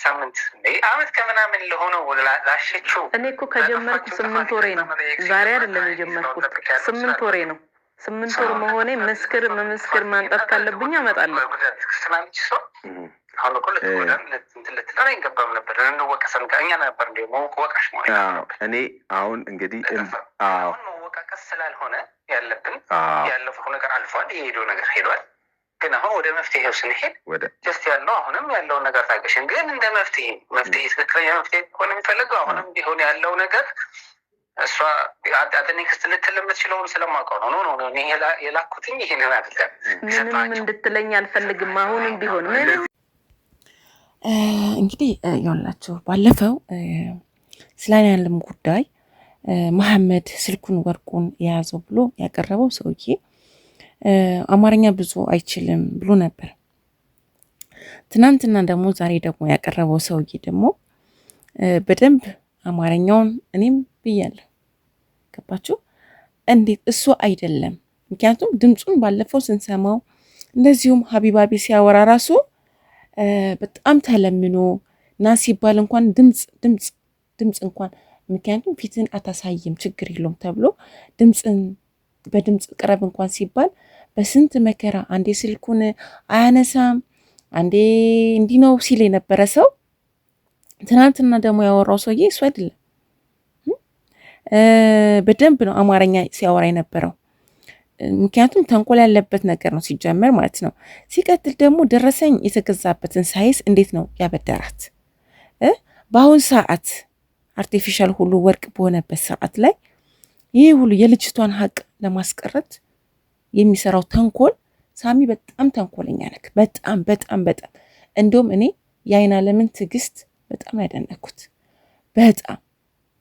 ሳምንት አመት ከምናምን ለሆነው ላሸችው እኔ እኮ ከጀመርኩ 8 ወሬ ነው። ዛሬ አይደለም የጀመርኩት፣ 8 ወሬ ነው። 8 ወር መሆኔ መመስከር ማንጣት ካለብኝ አመጣለሁ። ስናንቺ ሰው አሁን እኮ ለትዳር አይገባም ነበር። እንወቀሰን ከእኛ ነበር እንደሞ ወቃሽ ማለት እኔ አሁን እንግዲህ አሁን መወቃቀስ ስላልሆነ ያለብን ያለፈው ነገር አልፏል። የሄደው ነገር ሄዷል። ግን አሁን ወደ መፍትሄው ስንሄድ ጀስት ያለው አሁንም ያለው ነገር ታገሽን። ግን እንደ መፍትሄ ትክክለኛ መፍትሄ ሆነ የሚፈልገው አሁንም ቢሆን ያለው ነገር እሷ አጠኔ ክስትልትል የምትችለውን ስለማውቀው ነው። እኔ የላኩትኝ ይሄንን አይደለም። ምንም እንድትለኝ አልፈልግም። አሁንም ቢሆን ምንም እንግዲህ ይኸውላችሁ ባለፈው ስለኔ ጉዳይ መሐመድ ስልኩን ወርቁን የያዘው ብሎ ያቀረበው ሰውዬ አማርኛ ብዙ አይችልም ብሎ ነበር። ትናንትና ደግሞ ዛሬ ደግሞ ያቀረበው ሰውዬ ደግሞ በደንብ አማርኛውን እኔም ብያለሁ። ገባችሁ? እንዴት እሱ አይደለም። ምክንያቱም ድምፁን ባለፈው ስንሰማው እንደዚሁም ሀቢባቢ ሲያወራ ራሱ በጣም ተለምኖ ና ሲባል እንኳን ድምፅ እንኳን ምክንያቱም ፊትን አታሳይም ችግር የለውም ተብሎ በድምፅ ቅረብ እንኳን ሲባል በስንት መከራ አንዴ ስልኩን አያነሳም አንዴ እንዲህ ነው ሲል የነበረ ሰው ትናንትና ደግሞ ያወራው ሰውዬ እሱ አይደለም። በደንብ ነው አማርኛ ሲያወራ የነበረው። ምክንያቱም ተንኮል ያለበት ነገር ነው ሲጀመር ማለት ነው። ሲቀጥል ደግሞ ደረሰኝ የተገዛበትን ሳይዝ እንዴት ነው ያበደራት? በአሁን ሰዓት አርቲፊሻል ሁሉ ወርቅ በሆነበት ሰዓት ላይ ይህ ሁሉ የልጅቷን ሀቅ ለማስቀረት የሚሰራው ተንኮል ሳሚ በጣም ተንኮለኛ ነክ። በጣም እንደውም እኔ የአይናለምን ትዕግስት በጣም ያደነኩት በጣም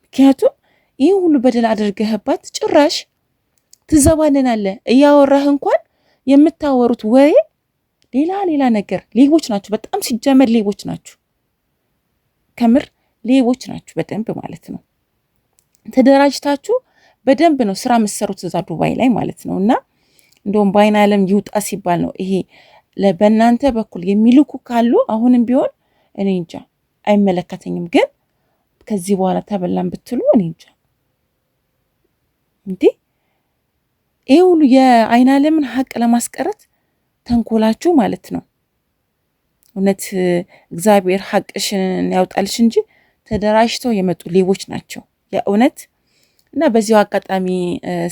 ምክንያቱም ይህ ሁሉ በደል አድርገህባት ጭራሽ ትዘባነናለህ። እያወራህ እንኳን የምታወሩት ወሬ ሌላ ነገር። ሌቦች ናችሁ በጣም ሲጀመር ሌቦች ናችሁ። ከምር ሌቦች ናችሁ በደንብ ማለት ነው። ተደራጅታችሁ በደንብ ነው ስራ መሰሩት እዛ ዱባይ ላይ ማለት ነው። እና እንደውም በአይናለም ይውጣ ሲባል ነው ይሄ በእናንተ በኩል የሚልኩ ካሉ አሁንም ቢሆን እኔ እንጃ አይመለከተኝም። ግን ከዚህ በኋላ ተበላን ብትሉ እኔ እንጃ እንዴ ይሄ ሁሉ የአይናለምን ሀቅ ለማስቀረት ተንኮላችሁ ማለት ነው። እውነት እግዚአብሔር ሀቅሽን ያውጣልሽ እንጂ ተደራጅተው የመጡ ሌቦች ናቸው የእውነት። እና በዚሁ አጋጣሚ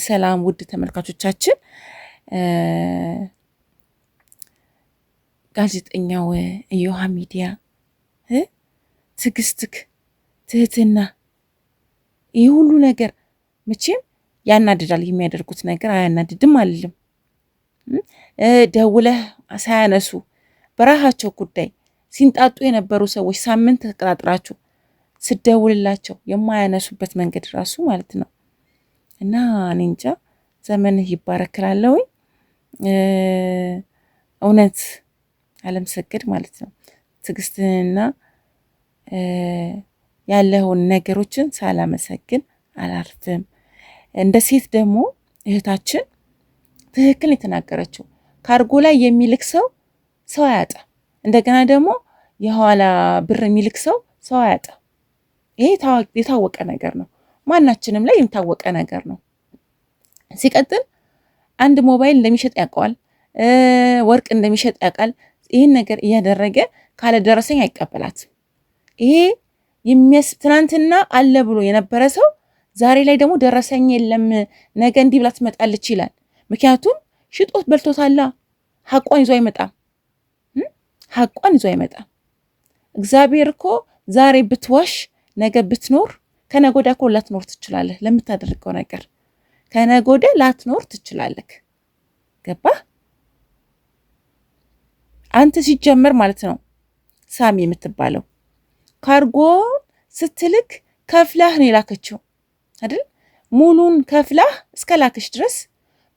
ሰላም ውድ ተመልካቾቻችን፣ ጋዜጠኛው እዮሃ ሚዲያ ትዕግስትክ፣ ትህትና፣ ይህ ሁሉ ነገር መቼም ያናድዳል። የሚያደርጉት ነገር አያናድድም አልልም። ደውለህ ሳያነሱ በራሳቸው ጉዳይ ሲንጣጡ የነበሩ ሰዎች ሳምንት ተቀጣጥራችሁ ስደውልላቸው የማያነሱበት መንገድ ራሱ ማለት ነው። እና እኔ እንጃ ዘመንህ ይባረክላለሁ። እውነት አለም ሰገድ ማለት ነው። ትዕግስትንና ያለውን ነገሮችን ሳላመሰግን አላርፍም። እንደ ሴት ደግሞ እህታችን ትክክል የተናገረችው ካርጎ ላይ የሚልክ ሰው አያጣ። እንደገና ደግሞ የኋላ ብር የሚልክ ሰው አያጣ። ይሄ የታወቀ ነገር ነው። ማናችንም ላይ የታወቀ ነገር ነው። ሲቀጥል አንድ ሞባይል እንደሚሸጥ ያውቀዋል፣ ወርቅ እንደሚሸጥ ያውቃል። ይህን ነገር እያደረገ ካለ ደረሰኝ አይቀበላትም። ይሄ ትናንትና አለ ብሎ የነበረ ሰው ዛሬ ላይ ደግሞ ደረሰኝ የለም ነገ እንዲህ ብላ ትመጣለች ይላል። ምክንያቱም ሽጦት በልቶታላ። ሀቋን ይዞ አይመጣም። እግዚአብሔር እኮ ዛሬ ብትዋሽ ነገ ብትኖር ከነገ ወዲያ እኮ ላትኖር ትችላለህ። ለምታደርገው ነገር ከነገ ወዲያ ላትኖር ትችላለህ። ገባህ? አንተ ሲጀመር ማለት ነው ሳሚ የምትባለው ካርጎ ስትልክ ከፍላህ ነው የላከችው አይደል? ሙሉን ከፍላህ እስከ ላከች ድረስ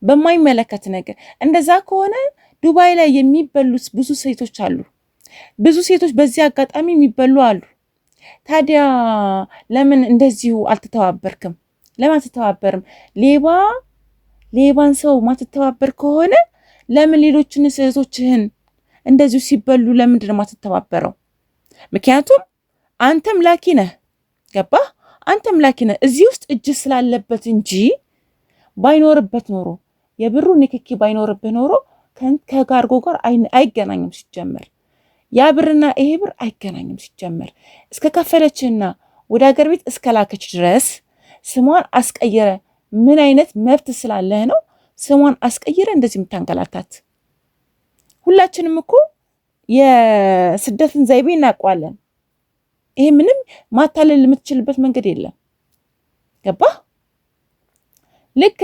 በማይመለከት ነገር። እንደዛ ከሆነ ዱባይ ላይ የሚበሉት ብዙ ሴቶች አሉ። ብዙ ሴቶች በዚህ አጋጣሚ የሚበሉ አሉ። ታዲያ ለምን እንደዚሁ አልተተባበርክም? ለምን አልተተባበርም? ሌባን ሰው ማትተባበር ከሆነ ለምን ሌሎችን ሴቶችህን እንደዚሁ ሲበሉ ለምንድን ነው ማትተባበረው? ምክንያቱም አንተም ላኪ ነህ። ገባህ? አንተም ላኪ ነህ። እዚህ ውስጥ እጅ ስላለበት እንጂ ባይኖርበት ኖሮ የብሩ ንክኪ ባይኖርብህ ኖሮ ከካርጎ ጋር አይገናኝም ሲጀመር። ያ ብርና ይሄ ብር አይገናኝም ሲጀመር። እስከ ከፈለችና ወደ ሀገር ቤት እስከ ላከች ድረስ ስሟን አስቀየረ። ምን አይነት መብት ስላለህ ነው ስሟን አስቀይረ እንደዚህ የምታንገላታት? ሁላችንም እኮ የስደትን ዘይቤ እናውቀዋለን። ይሄ ምንም ማታለል የምትችልበት መንገድ የለም። ገባህ? ልክ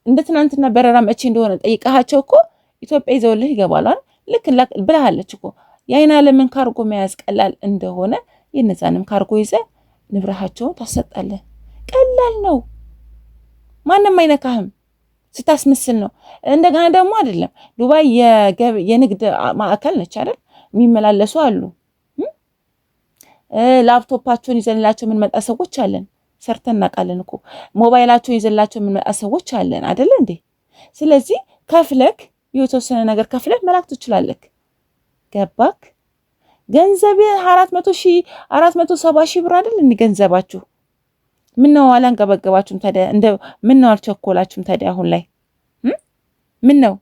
እንደ ትናንትና በረራ መቼ እንደሆነ ጠይቀሃቸው እኮ ኢትዮጵያ ይዘውልህ ይገባሉ። ልክ ብለሃለች እኮ የአይን ዓለምን ካርጎ መያዝ ቀላል እንደሆነ የነዛንም ካርጎ ይዘ ንብረታቸውን ታሰጣለህ። ቀላል ነው። ማንም አይነካህም። ስታስመስል ነው። እንደገና ደግሞ አይደለም ዱባይ የንግድ ማዕከል ነች አይደል? የሚመላለሱ አሉ። ላፕቶፓቸውን ይዘንላቸው የምንመጣ ሰዎች አለን። ሰርተን እናውቃለን እኮ። ሞባይላቸውን ይዘንላቸው የምንመጣ ሰዎች አለን አይደል እንዴ? ስለዚህ ከፍለክ የተወሰነ ነገር ከፍለክ መላክ ትችላለህ። ገባክ? ገንዘብ 470 ሺህ ብር አይደል እንዴ ገንዘባችሁ? ምን ነው አላንገበገባችሁም ታዲያ? ምን ነው አልቸኮላችሁም ታዲያ አሁን ላይ? ምን ነው?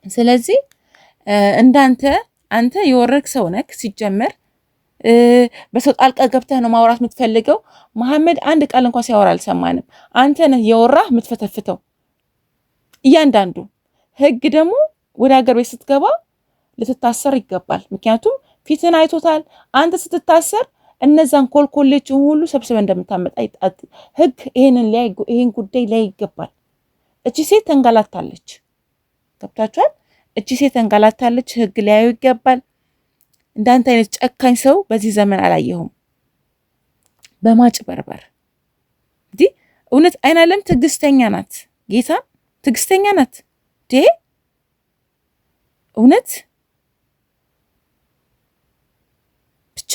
ስለዚህ አንተ የወረክ ሰው ነክ ሲጀመር በሰው ጣልቃ ገብተህ ነው ማውራት የምትፈልገው። መሐመድ አንድ ቃል እንኳን ሲያወራ አልሰማንም። አንተ ነህ የወራህ የምትፈተፍተው። እያንዳንዱ ህግ ደግሞ ወደ ሀገር ቤት ስትገባ ልትታሰር ይገባል። ምክንያቱም ፊትን አይቶታል። አንተ ስትታሰር እነዛን ኮልኮሌችን ሁሉ ሰብስበ እንደምታመጣ ህግ ይሄን ጉዳይ ላይ ይገባል። እቺ ሴት ተንጋላታለች። ገብታችኋል? እቺ ሴት ተንጋላታለች። ህግ ሊያዩ ይገባል። እንዳንተ አይነት ጨካኝ ሰው በዚህ ዘመን አላየሁም። በማጭበርበር እንዲህ እውነት አይን ዓለም ትዕግስተኛ ናት። ጌታ ትዕግስተኛ ናት። እውነት ብቻ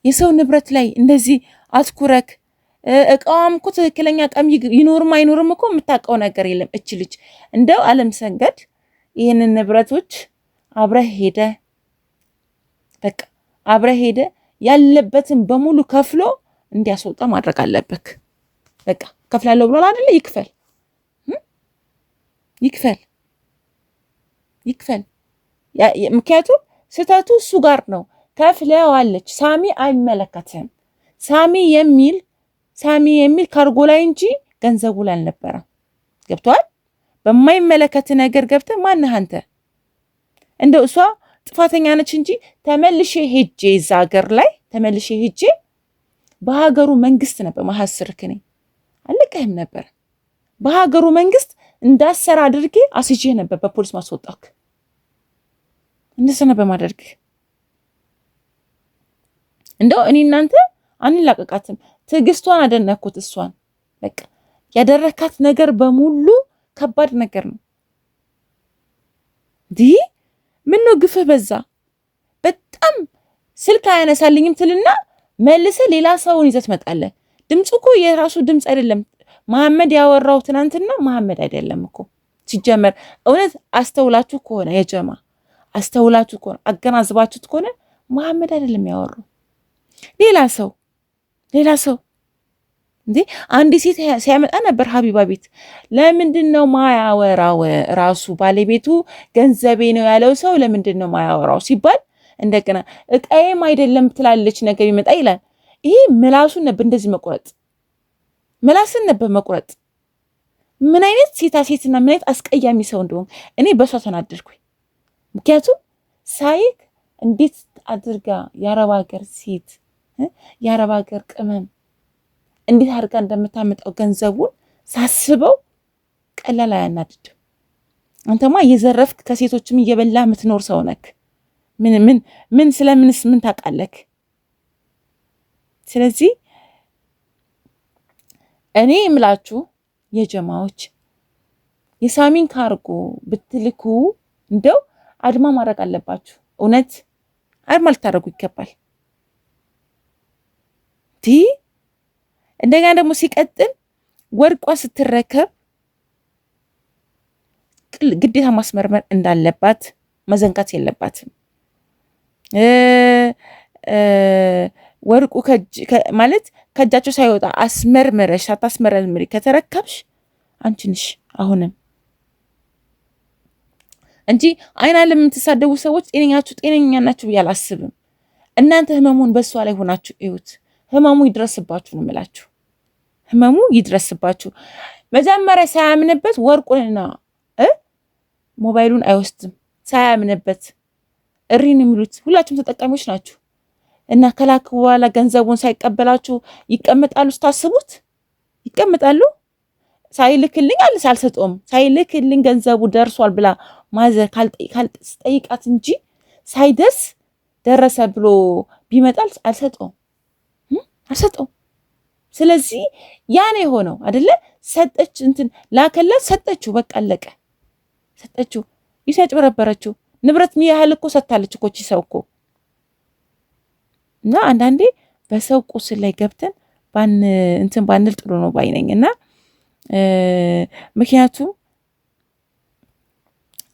የሰው ንብረት ላይ እንደዚህ አትኩረክ። እቃዋም እኮ ትክክለኛ እቃም ይኖርም አይኖርም እኮ የምታውቀው ነገር የለም። እች ልጅ እንደው አለም ሰንገድ ይህንን ንብረቶች አብረህ ሄደ ያለበትን በሙሉ ከፍሎ እንዲያስወጣ ማድረግ አለብክ። በቃ ከፍላለሁ ብሏል አይደለ? ይክፈል። ምክንያቱም ስህተቱ እሱ ጋር ነው። ከፍለዋለች። ሳሚ አይመለከትም። ሳሚ የሚል ካርጎ ላይ እንጂ ገንዘቡ ላይ አልነበረም። ገብቷል? በማይመለከት ነገር ገብተህ ማነህ አንተ? እንደው እሷ ጥፋተኛ ነች እንጂ ተመልሼ እዛ ሀገር ላይ በሀገሩ መንግስት ነበር ማሐስርክ ነኝ አለቀህም ነበር። በሀገሩ መንግስት እንዳሰራ አድርጌ አስጄ ነበር በፖሊስ ማስወጣክ። እንደዚህ ነበር ማድረግ። እንደው እኔ እናንተ አንላቀቃትም። ትዕግስቷን አደነኩት። እሷን በቃ ያደረካት ነገር በሙሉ ከባድ ነገር ነው። ምን ነው ግፍህ በዛ። በጣም ስልክ አያነሳልኝም ትልና መልሰ ሌላ ሰውን ይዘህ ትመጣለህ። ድምፁ እኮ የራሱ ድምፅ አይደለም። መሐመድ ያወራው ትናንትና መሐመድ አይደለም እኮ ሲጀመር። እውነት አስተውላችሁ ከሆነ አገናዝባችሁት ከሆነ መሐመድ አይደለም ያወራው፣ ሌላ ሰው እንዴ። አንድ ሴት ሲያመጣ ነበር ሀቢባ ቤት። ለምንድን ነው ማያወራው? ራሱ ባለቤቱ ገንዘቤ ነው ያለው ሰው ለምንድን ነው ማያወራው ሲባል እንደገና እቃዬም አይደለም ትላለች ነገር ይመጣ ይላል። ይሄ ምላሱን ነበር እንደዚህ መቁረጥ። ምን አይነት ሴትና ምን አይነት አስቀያሚ ሰው እንደሆነ እኔ በሷ ተናደድኩኝ። ምክንያቱም ሳይክ እንዴት አድርጋ የአረብ ሀገር ሴት የአረብ ሀገር ቅመም እንዴት አድርጋ እንደምታመጣው ገንዘቡን ሳስበው ቀላል አያናድድም። አንተማ እየዘረፍክ ከሴቶችም እየበላ የምትኖር ሰው ነክ። ምን ስለምንስ ምን ታውቃለክ? ስለዚህ እኔ የምላችሁ የጀማዎች የሳሚን ካርጎ ብትልኩ እንደው አድማ ማድረግ አለባችሁ። እውነት አድማ ልታደርጉ ይገባል። እንደገና ደግሞ ሲቀጥል ወርቋ ስትረከብ ግዴታ ማስመርመር እንዳለባት መዘንጋት የለባትም። ወርቁ ማለት ከእጃቸው ሳይወጣ አስመርመረሽ ሳታስመረምሪ ከተረከብሽ አንቺ ነሽ አሁንም እንጂ አይና ለምትሳደቡ ሰዎች ጤነኛ ናችሁ ብዬ አላስብም። እናንተ ህመሙን በሷ ላይ ሆናችሁ እዩት። ህመሙ ይድረስባችሁ ነው የምላችሁ። ህመሙ ይድረስባችሁ። መጀመሪያ ሳያምንበት ወርቁንና ሞባይሉን አይወስድም። ሳያምንበት እሪን የሚሉት ሁላችሁም ተጠቃሚዎች ናችሁ። እና ከላክ በኋላ ገንዘቡን ሳይቀበላችሁ ይቀመጣሉ። ስታስቡት ይቀመጣሉ። ሳይልክልኝ አልሰጠውም። ሳይልክልኝ ገንዘቡ ደርሷል ብላ ማዘር ካልጠይቃት እንጂ ሳይደርስ ደረሰ ብሎ ቢመጣል አልሰጠውም። ስለዚህ ያኔ የሆነው አይደለ? ሰጠች እንትን ላከላት፣ ሰጠችው፣ በቃ አለቀ። ሰጠችው። ይሰጭበረበረችው ንብረት ያህል እኮ ሰጥታለች እኮ ሰው እኮ። እና አንዳንዴ በሰው ቁስል ላይ ገብተን ባንል ጥሩ ነው ባይነኝ። እና ምክንያቱም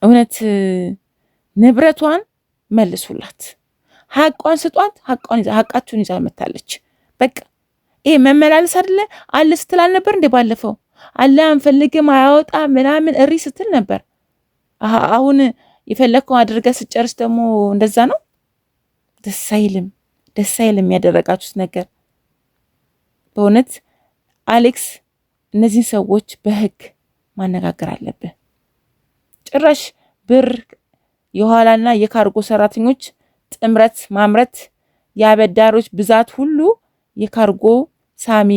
እውነት ንብረቷን መልሱላት፣ ሀቋን ስጧት። ሀቃችሁን ይዛ መታለች። በቃ ይሄ መመላለስ አይደለ? አለ ስትል አልነበር እንዴ? ባለፈው አለ አንፈልግም አያወጣ ምናምን እሪ ስትል ነበር። አሁን የፈለግከው አድርገህ ስጨርስ ደግሞ እንደዛ ነው። ደስ አይልም ያደረጋችሁት ነገር በእውነት አሌክስ። እነዚህን ሰዎች በህግ ማነጋገር አለብህ። ጭራሽ ብር የኋላና የካርጎ ሰራተኞች ጥምረት ማምረት የአበዳሪዎች ብዛት ሁሉ የካርጎ ሳሚ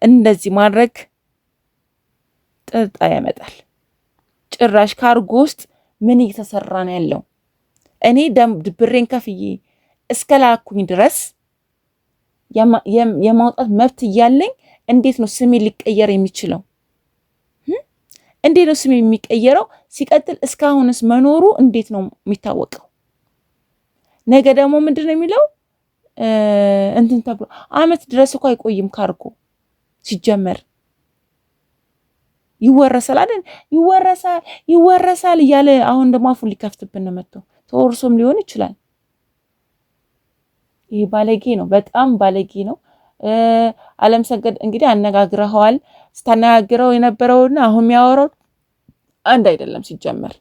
እንደዚህ ማድረግ ጥርጣሬ ያመጣል። ጭራሽ ካርጎ ውስጥ ምን እየተሰራ ነው ያለው? እኔ ብሬን ከፍዬ እስከላኩኝ ድረስ የማውጣት መብት እያለኝ እንዴት ነው ስሜ ሊቀየር የሚችለው? እንዴት ነው ስሜ የሚቀየረው? ሲቀጥል እስካሁንስ መኖሩ እንዴት ነው የሚታወቀው? ነገ ደግሞ ምንድን ነው የሚለው? እንትን ተብሎ አመት ድረስ እኮ አይቆይም ካርጎ ሲጀመር። ይወረሳል አይደል? ይወረሳል እያለ አሁን ደግሞ አፉን ሊከፍትብን ነው መጥቶ። ተወርሶም ሊሆን ይችላል። ይህ ባለጌ ነው፣ በጣም ባለጌ ነው። አለም ሰገድ እንግዲህ አነጋግረኸዋል። ስታነጋግረው የነበረውና አሁን የሚያወራው አንድ አይደለም ሲጀመር።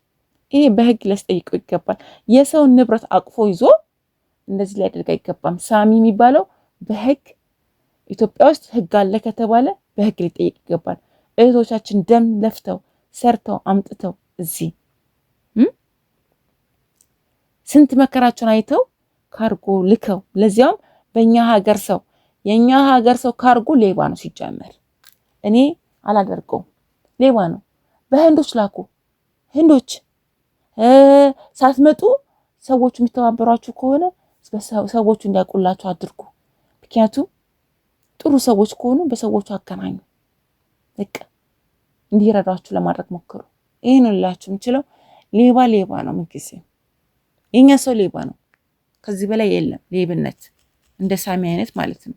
ይሄ በህግ ሊያስጠይቀው ይገባል። የሰውን ንብረት አቅፎ ይዞ እንደዚህ ሊያደርግ አይገባም። ሳሚ የሚባለው በህግ ኢትዮጵያ ውስጥ ህግ አለ ከተባለ በህግ ሊጠይቅ ይገባል። እህቶቻችን ደም ለፍተው ሰርተው አምጥተው እዚህ ስንት መከራቸውን አይተው ካርጎ ልከው፣ ለዚያውም በእኛ ሀገር ሰው የእኛ ሀገር ሰው ካርጎ ሌባ ነው ሲጀመር። እኔ አላደርገውም፣ ሌባ ነው። በህንዶች ላኩ። ህንዶች ሳትመጡ ሰዎቹ የሚተባበሯችሁ ከሆነ ሰዎቹ እንዲያውቁላችሁ አድርጉ። ምክንያቱም ጥሩ ሰዎች ከሆኑ በሰዎቹ አገናኙ። በቃ እንዲረዳችሁ ለማድረግ ሞክሩ። ይሄን ልላችሁ የምችለው ሌባ ነው። ምንጊዜም የኛ ሰው ሌባ ነው። ከዚህ በላይ የለም ሌብነት፣ እንደ ሳሚ አይነት ማለት ነው።